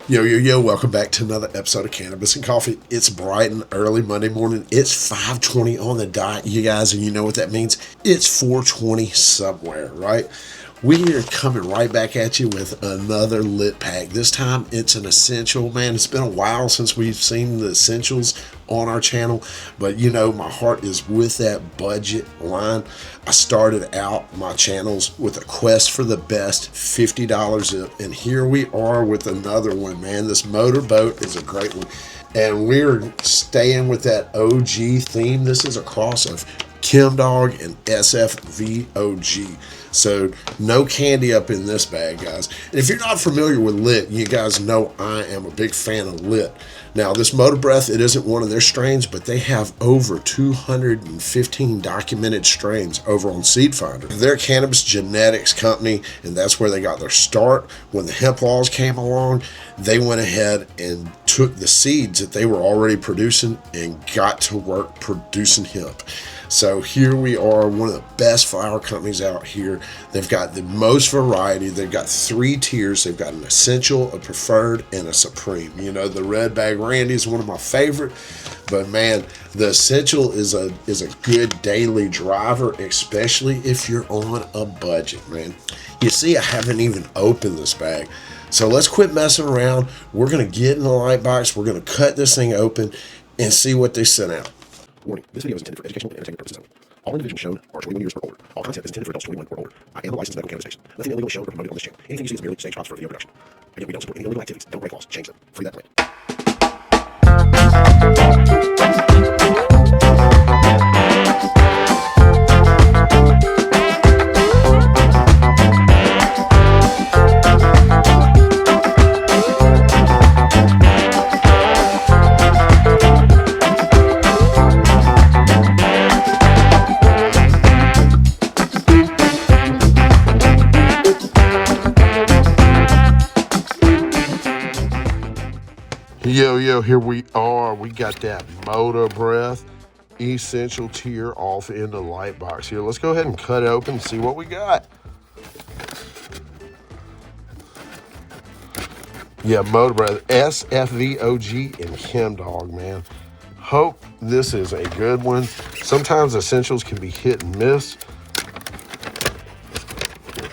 Yo, welcome back to another episode of Cannabis and Coffee. It's bright and early Monday morning. It's 5:20 on the dot, you guys, and you know what that means. It's 4:20 somewhere, right? We are coming right back at you with another lit pack. This time it's an essential, man. It's been a while since we've seen the essentials on our channel, but you know, my heart is with that budget line. I started out my channels with a quest for the best, $50, and here we are with another one, man. This motorboat is a great one, and we're staying with that OG theme. This is a cross of Chem Dog and SFVOG. So no candy up in this bag, guys. And if you're not familiar with lit, you guys know I am a big fan of lit. Now, this Motorbreath, it isn't one of their strains, but they have over 215 documented strains over on Seed Finder. They're a cannabis genetics company, and that's where they got their start. When the hemp laws came along, they went ahead and took the seeds that they were already producing and got to work producing hemp. So here we are, one of the best flower companies out here. They've got the most variety. They've got 3 tiers. They've got an essential, a preferred, and a supreme. You know, the Red Bag Randy is one of my favorite, but man, the essential is a good daily driver, especially if you're on a budget, man. You see, I haven't even opened this bag. So let's quit messing around. We're going to get in the light box. We're going to cut this thing open and see what they sent out. Warning, this video is intended for educational and entertainment purposes only. All individuals shown are 21 years or older. All content is intended for adults 21 or older. I am a licensed medical cannabis station. Nothing illegal is shown or promoted on this channel. Anything you see is merely stage props for video production. Again, we don't support any illegal activities. Don't break laws. Change them. Free that plant. Yo, here we are. We got that Motorbreath essential tier off in the light box here. Let's go ahead and cut it open and see what we got. Yeah, Motorbreath, SFVOG, and Chem Dog, man. Hope this is a good one. Sometimes essentials can be hit and miss.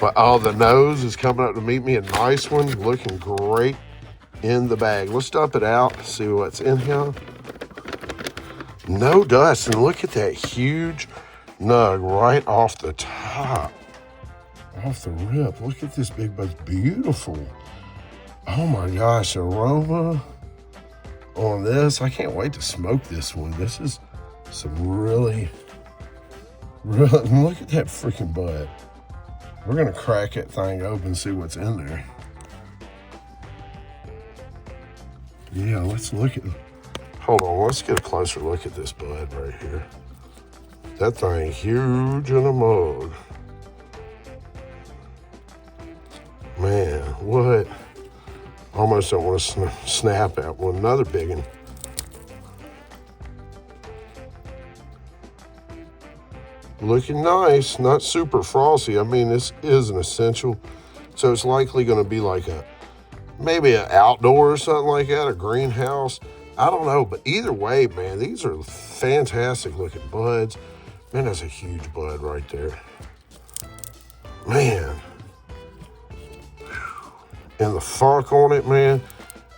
But oh, the nose is coming up to meet me. A nice one, looking great in the bag. Let's dump it out, see what's in here. No dust, and look at that huge nug right off the top, off the rip. Look at this big bud, beautiful. Oh my gosh, aroma on this. I can't wait to smoke this one. This is some really look at that freaking bud. We're gonna crack that thing open and see what's in there. Yeah, let's look at, hold on, let's get a closer look at this bud right here. That thing huge in a mug. Man, what? Almost don't want to snap at one. Another big one. Looking nice, not super frosty. I mean, this is an essential, so it's likely going to be like maybe an outdoor or something like that, a greenhouse. I don't know, but either way, man, these are fantastic looking buds. Man, that's a huge bud right there. Man. And the funk on it, man,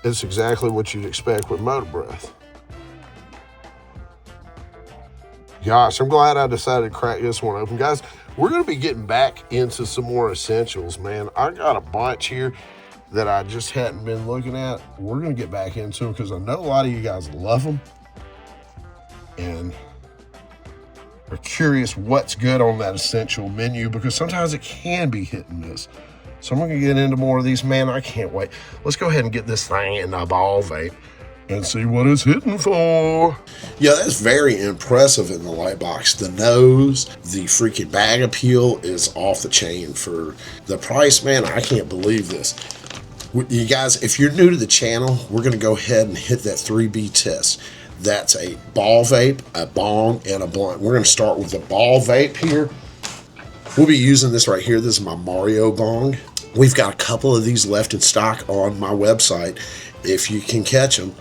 it's exactly what you'd expect with Motorbreath. Gosh, I'm glad I decided to crack this one open. Guys, we're going to be getting back into some more essentials, man. I got a bunch here that I just hadn't been looking at. We're going to get back into them because I know a lot of you guys love them and are curious what's good on that essential menu, because sometimes it can be hit and miss. So I'm going to get into more of these. Man, I can't wait. Let's go ahead and get this thing in the ball vape and see what it's hitting for. Yeah, that's very impressive in the light box. The nose, the freaking bag appeal is off the chain for the price, man. I can't believe this. You guys, if you're new to the channel, we're going to go ahead and hit that 3B test. That's a ball vape, a bong, and a blunt. We're going to start with the ball vape here. We'll be using this right here. This is my Mario bong. We've got a couple of these left in stock on my website if you can catch them.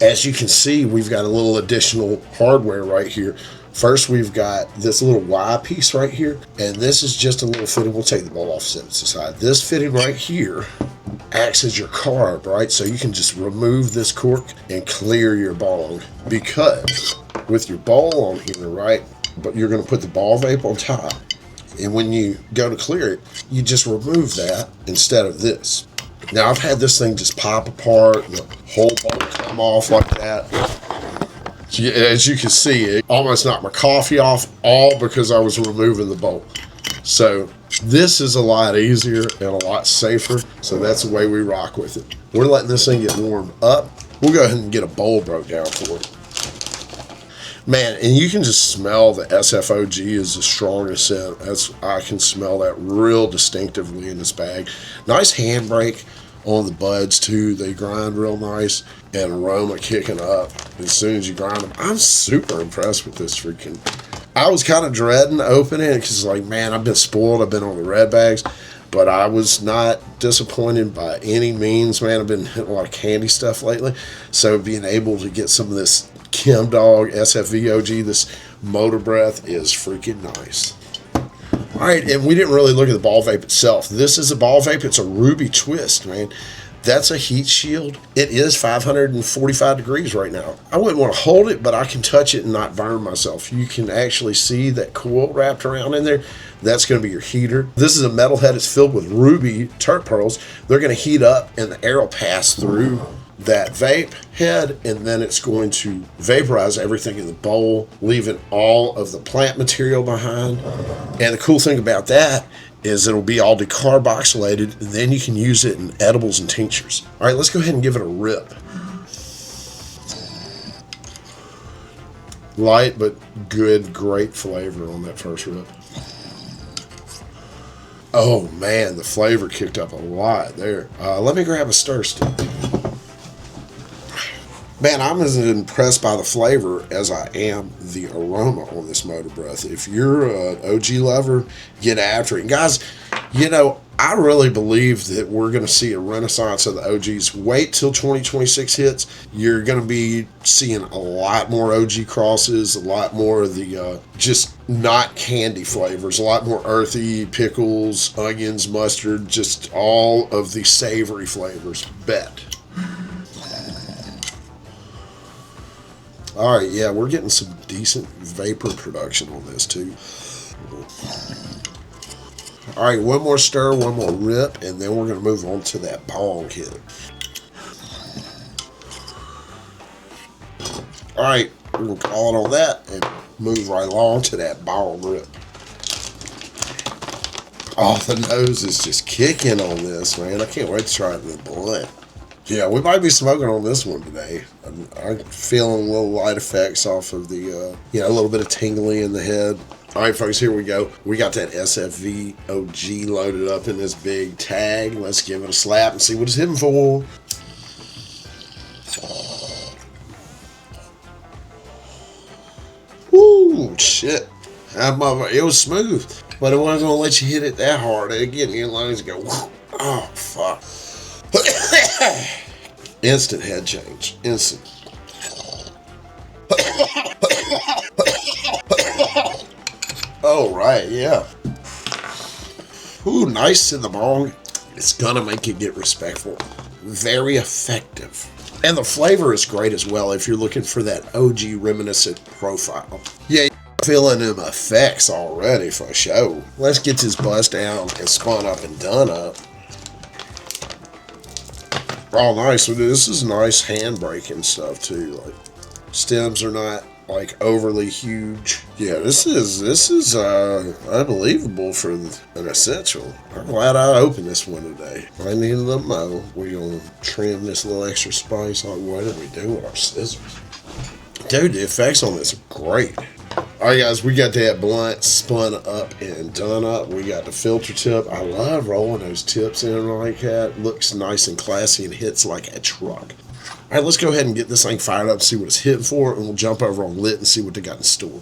As you can see, we've got a little additional hardware right here. First, we've got this little Y piece right here, and this is just a little fitting. We'll take the bowl off, set it aside. This fitting right here acts as your carb, right? So you can just remove this cork and clear your bong, because with your bowl on here, right, but you're going to put the ball vape on top, and when you go to clear it, you just remove that instead of this. Now, I've had this thing just pop apart, the whole bowl come off like that. As you can see, it almost knocked my coffee off, all because I was removing the bowl. So this is a lot easier and a lot safer, so that's the way we rock with it. We're letting this thing get warmed up. We'll go ahead and get a bowl broke down for it. Man, and you can just smell the SFOG is the strongest scent. I can smell that real distinctively in this bag. Nice handbrake on the buds too. They grind real nice, and aroma kicking up as soon as you grind them. I'm super impressed with this freaking. I was kind of dreading opening it because, like, man, I've been spoiled. I've been on the red bags, but I was not disappointed by any means, man. I've been hitting a lot of candy stuff lately, so being able to get some of this Chem Dog SFVOG, this Motorbreath, is freaking nice. All right, and we didn't really look at the ball vape itself. This is a ball vape. It's a Ruby Twist, man. That's a heat shield. It is 545 degrees right now. I wouldn't want to hold it, but I can touch it and not burn myself. You can actually see that coil wrapped around in there. That's going to be your heater. This is a metal head. It's filled with ruby tert pearls. They're going to heat up, and the air will pass through that vape head, and then it's going to vaporize everything in the bowl, leaving all of the plant material behind. And the cool thing about that is it'll be all decarboxylated, and then you can use it in edibles and tinctures. All right, let's go ahead and give it a rip. Light but good, great flavor on that first rip. Oh man, the flavor kicked up a lot there. Let me grab a stir stick. Man, I'm as impressed by the flavor as I am the aroma on this Motorbreath. If you're an OG lover, get after it. And guys, you know, I really believe that we're going to see a renaissance of the OGs. Wait till 2026 hits. You're going to be seeing a lot more OG crosses, a lot more of the just not candy flavors, a lot more earthy, pickles, onions, mustard, just all of the savory flavors. Bet. All right, yeah, we're getting some decent vapor production on this too. All right, one more stir, one more rip, and then we're going to move on to that bong hit. All right, we're going to call it on that and move right along to that bong rip. Oh, the nose is just kicking on this, man. I can't wait to try it in the blunt. Yeah, we might be smoking on this one today. I'm feeling little light effects off of the, a little bit of tingling in the head. All right, folks, here we go. We got that SFV OG loaded up in this big tag. Let's give it a slap and see what it's hitting for. Woo, shit. It was smooth, but it wasn't going to let you hit it that hard. Again, your lungs go, oh, fuck. Instant head change. Instant. Oh, right, yeah. Ooh, nice in the bong. It's gonna make it get respectful. Very effective. And the flavor is great as well if you're looking for that OG reminiscent profile. Yeah, feeling them effects already for sure. Let's get this bust down and spun up and done up. Oh, nice. This is nice handbrake and stuff too. Like, stems are not like overly huge. Yeah, this is unbelievable for an essential. I'm glad I opened this one today. I need a little mo. We're gonna trim this little extra spice. Like, what did we do with our scissors? Dude, the effects on this are great. Alright guys, we got that blunt spun up and done up. We got the filter tip. I love rolling those tips in like that. Looks nice and classy and hits like a truck. Alright, let's go ahead and get this thing fired up, see what it's hitting for, and we'll jump over on lit and see what they got in store.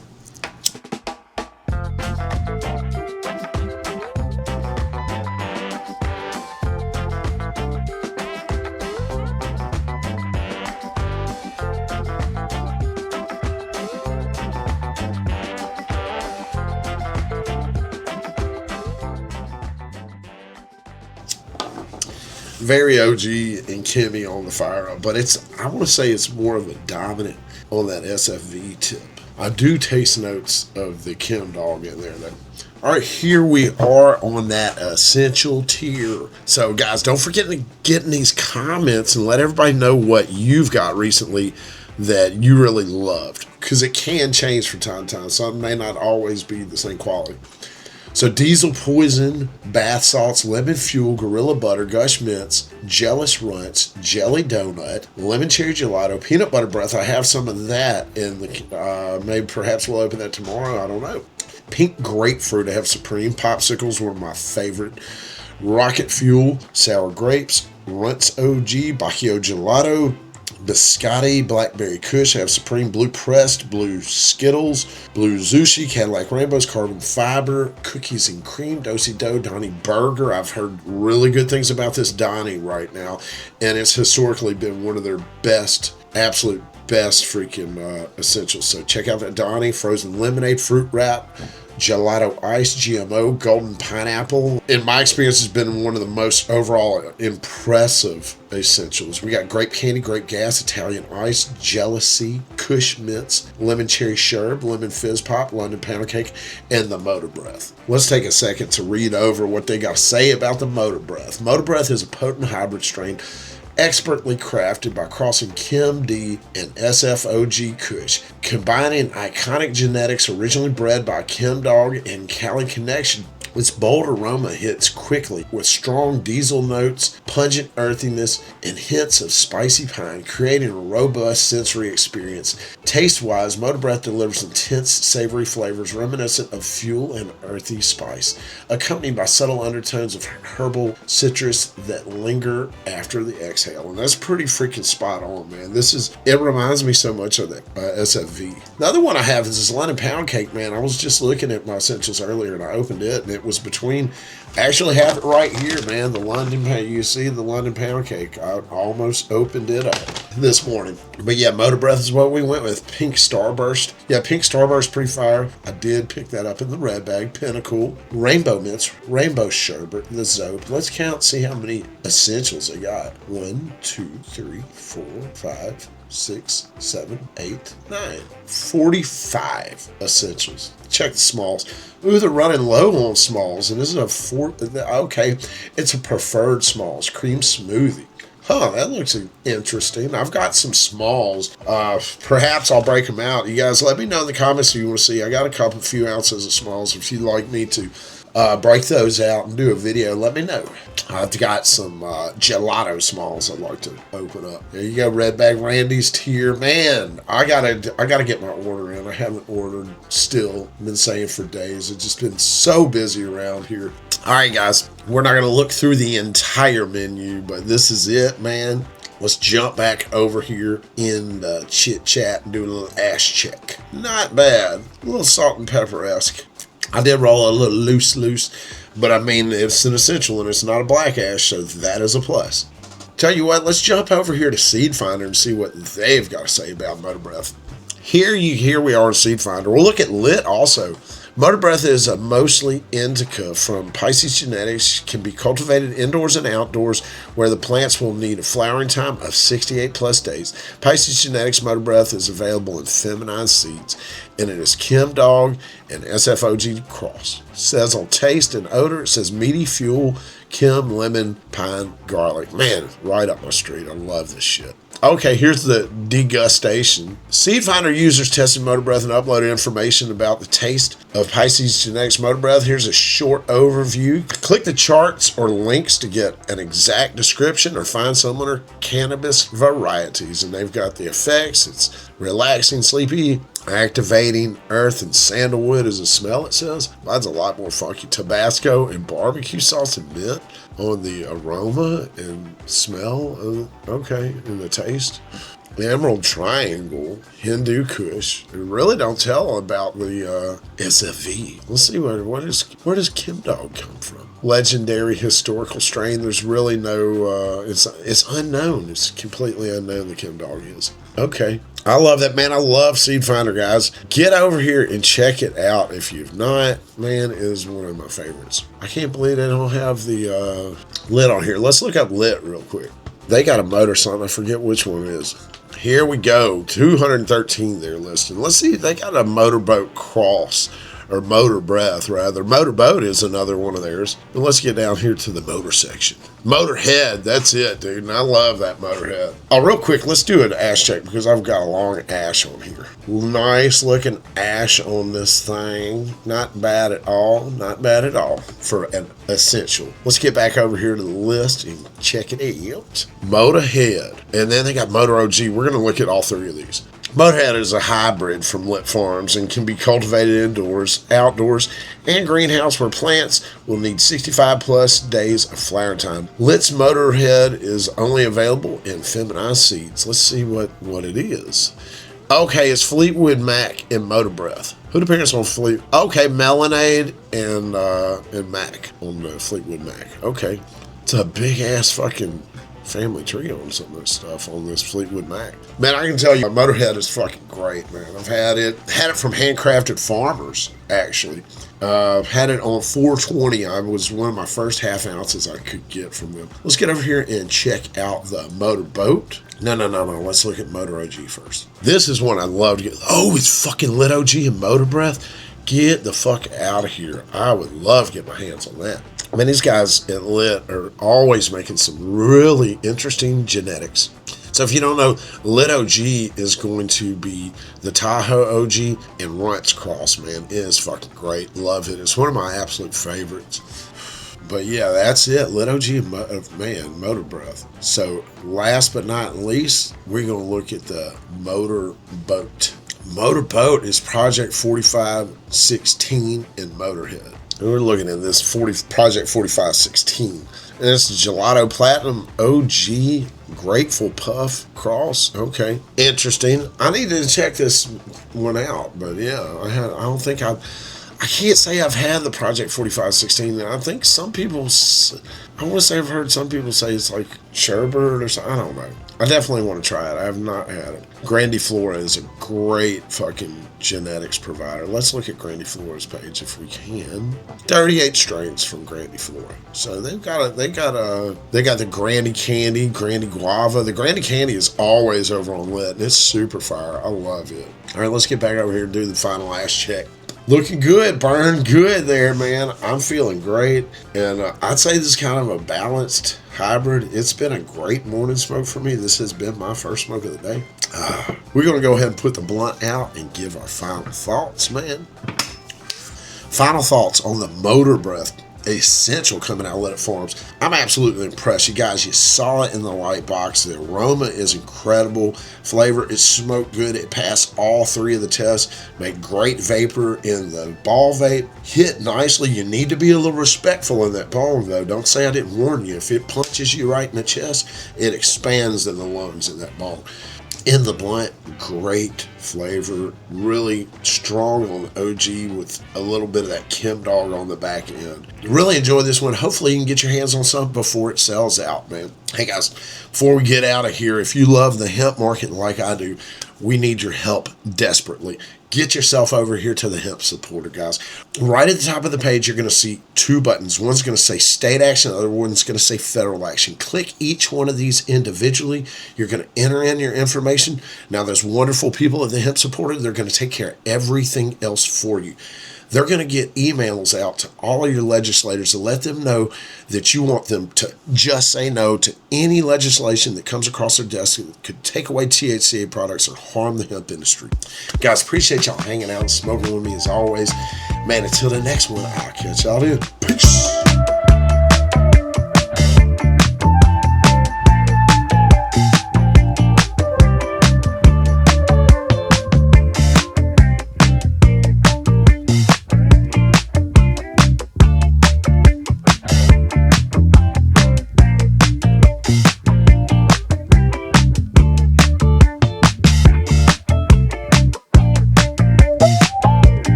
very OG and Kimmy on the fire up, but I want to say it's more of a dominant on that SFV tip. I do taste notes of the Kim Dog in there though. All right, here we are on that essential tier. So, guys, don't forget to get in these comments and let everybody know what you've got recently that you really loved, because it can change from time to time. Something may not always be the same quality. So, Diesel Poison, Bath Salts, Lemon Fuel, Gorilla Butter, Gush Mints, Jealous Runts, Jelly Donut, Lemon Cherry Gelato, Peanut Butter Breath. I have some of that in the, maybe perhaps we'll open that tomorrow. I don't know. Pink Grapefruit. I have Supreme Popsicles, one of my favorite. Rocket Fuel, Sour Grapes, Runts OG, Bacchio Gelato, Biscotti, Blackberry Kush. I have Supreme Blue Pressed, Blue Skittles, Blue Zushi, Cadillac Rainbows, Carbon Fiber, Cookies and Cream, Dosey Dough, Donnie Burger. I've heard really good things about this Donnie right now, and it's historically been one of their best, absolute best freaking essentials. So check out that Donnie. Frozen Lemonade, Fruit Wrap, Gelato Ice, GMO, Golden Pineapple. In my experience, has been one of the most overall impressive essentials. We got Grape Candy, Grape Gas, Italian Ice, Jealousy, Kush Mints, Lemon Cherry Sherb, Lemon Fizz Pop, London Pound Cake, and the Motorbreath. Let's take a second to read over what they got to say about the Motorbreath. Motorbreath is a potent hybrid strain expertly crafted by crossing Kim D and SFOG Kush, combining iconic genetics originally bred by Kim Dog and Cali Connection. Its bold aroma hits quickly with strong diesel notes, pungent earthiness, and hints of spicy pine, creating a robust sensory experience. Taste-wise, Motorbreath delivers intense, savory flavors reminiscent of fuel and earthy spice, accompanied by subtle undertones of herbal citrus that linger after the exhale. And that's pretty freaking spot on, man. It reminds me so much of that SFV. The other one I have is this London Pound Cake, man. I was just looking at my essentials earlier and I opened it, and it was between, I actually have it right here, man, the London Pound. You see the London Pound Cake. I almost opened it up this morning. But yeah, Motorbreath is what we went with. Pink Starburst. Yeah, Pink Starburst, pretty fire. I did pick that up in the red bag. Pinnacle, Rainbow Mints, Rainbow Sherbet, the Zope. Let's count, see how many essentials I got. 1, 2, 3, 4, 5, 6, 7, 8, 9. 45 essentials. Check the smalls. Ooh, they're running low on smalls. And this is okay, it's a preferred smalls. Cream smoothie. Huh, that looks interesting. I've got some smalls. Perhaps I'll break them out. You guys let me know in the comments if you want to see. I got a few ounces of smalls. If you'd like me to break those out and do a video, let me know. I've got some gelato smalls I'd like to open up. There you go, Red Bag Randy's tier. Man, I gotta get my order in. I haven't ordered still. I've been saying for days. It's just been so busy around here. All right, guys, we're not gonna look through the entire menu, but this is it, man. Let's jump back over here in the chit chat and do a little ash check. Not bad. A little salt and pepper-esque. I did roll a little loose, but I mean, it's an essential and it's not a black ash, so that is a plus. Tell you what, let's jump over here to Seed Finder and see what they've got to say about Motorbreath. Here we are in Seed Finder. We'll look at Lit also. Motorbreath is a mostly indica from Pisces genetics, can be cultivated indoors and outdoors where the plants will need a flowering time of 68 plus days. Pisces genetics Motorbreath is available in feminized seeds, and it is Kim Dog and SFOG cross. It says on taste and odor, it says meaty fuel, Kim, lemon, pine, garlic. Man, right up my street. I love this shit. Okay, here's the degustation. Seed Finder users tested Motorbreath and uploaded information about the taste of Pisces Genetics Motorbreath. Here's a short overview. Click the charts or links to get an exact description or find similar cannabis varieties. And they've got the effects. It's relaxing, sleepy, activating, earth and sandalwood is a smell, it says. Mine's a lot more funky. Tabasco and barbecue sauce and mint on the aroma and smell. Okay, and the taste. The Emerald Triangle, Hindu Kush. They really don't tell about the SFV. Let's see where does Kim Dog come from? legendary historical strain. There's really no, it's unknown. It's completely unknown, the Chem Dog is. Okay. I love that, man. I love Seed Finder, guys. Get over here and check it out if you've not. Man, it is one of my favorites. I can't believe they don't have the lit on here. Let's look up lit real quick. They got a motor something. I forget which one it is. Here we go. 213 they're listed. Let's see. They got a motorboat cross. Or Motorbreath, rather. Motorboat is another one of theirs. But let's get down here to the motor section. Motorhead, that's it, dude. And I love that Motorhead. Oh, real quick, let's do an ash check because I've got a long ash on here. Nice looking ash on this thing. Not bad at all. Not bad at all for an essential. Let's get back over here to the list and check it out. Motorhead. And then they got Motor OG. We're going to look at all three of these. Motorhead is a hybrid from Lit Farms and can be cultivated indoors, outdoors, and greenhouse where plants will need 65 plus days of flowering time. Lit's Motorhead is only available in feminized seeds. Let's see what it is. Okay, it's Fleetwood Mac and Motorbreath. Who the parents on Fleet? Okay, Melonade and Mac on the Fleetwood Mac. Okay, it's a big ass fucking family tree on some of this stuff on this Fleetwood Mac. Man, I can tell you, Motorhead is fucking great, man. I've had it from Handcrafted Farmers, actually. Had it on 420. I was one of my first half ounces I could get from them. Let's get over here and check out the Motorboat. No. Let's look at Motor OG first. This is one I love to get. Oh, it's fucking Lit OG and Motorbreath. Get the fuck out of here. I would love to get my hands on that. I mean, these guys at Lit are always making some really interesting genetics. So if you don't know, Lit OG is going to be the Tahoe OG and Runt's Cross, man. It is fucking great. Love it. It's one of my absolute favorites. But yeah, that's it. Lit OG and Motorbreath. So last but not least, we're going to look at the Motorboat. Motorboat is Project 4516 in Motorhead. And we're looking at this Project 4516. And it's Gelato Platinum OG Grateful Puff Cross. Okay. Interesting. I need to check this one out. But yeah, I can't say I've had the Project 4516. I think some people, I want to say I've heard some people say it's like sherbet or something. I don't know. I definitely want to try it. I have not had it. Grandiflora is a great fucking genetics provider. Let's look at Grandiflora's page if we can. 38 strains from Grandiflora. So they got the Grandy Candy, Grandy Guava. The Grandy Candy is always over on Lit, and it's super fire. I love it. All right, let's get back over here and do the final ash check. Looking good, burn good there, man. I'm feeling great. And I'd say this is kind of a balanced hybrid. It's been a great morning smoke for me. This has been my first smoke of the day. We're going to go ahead and put the blunt out and give our final thoughts, man. Final thoughts on the Motorbreath Essential coming out of Lit Farms. I'm absolutely impressed. You guys, you saw it in the light box. The aroma is incredible. Flavor is smoked good. It passed all three of the tests. Made great vapor in the ball vape. Hit nicely. You need to be a little respectful in that bong, though. Don't say I didn't warn you. If it punches you right in the chest, it expands in the lungs in that bong. In the blunt, great flavor, really strong on OG with a little bit of that Chem Dog on the back end. Really enjoy this one. Hopefully you can get your hands on some before it sells out, man. Hey guys, before we get out of here, if you love the hemp market like I do, we need your help desperately. Get yourself over here to the Hemp Supporter, guys. Right at the top of the page, you're going to see two buttons. One's going to say State Action, the other one's going to say Federal Action. Click each one of these individually. You're going to enter in your information. Now, there's wonderful people at the Hemp Supporter. They're going to take care of everything else for you. They're going to get emails out to all of your legislators to let them know that you want them to just say no to any legislation that comes across their desk that could take away THCA products or harm the hemp industry. Guys, appreciate y'all hanging out and smoking with me as always. Man, until the next one, I'll catch y'all then. Peace.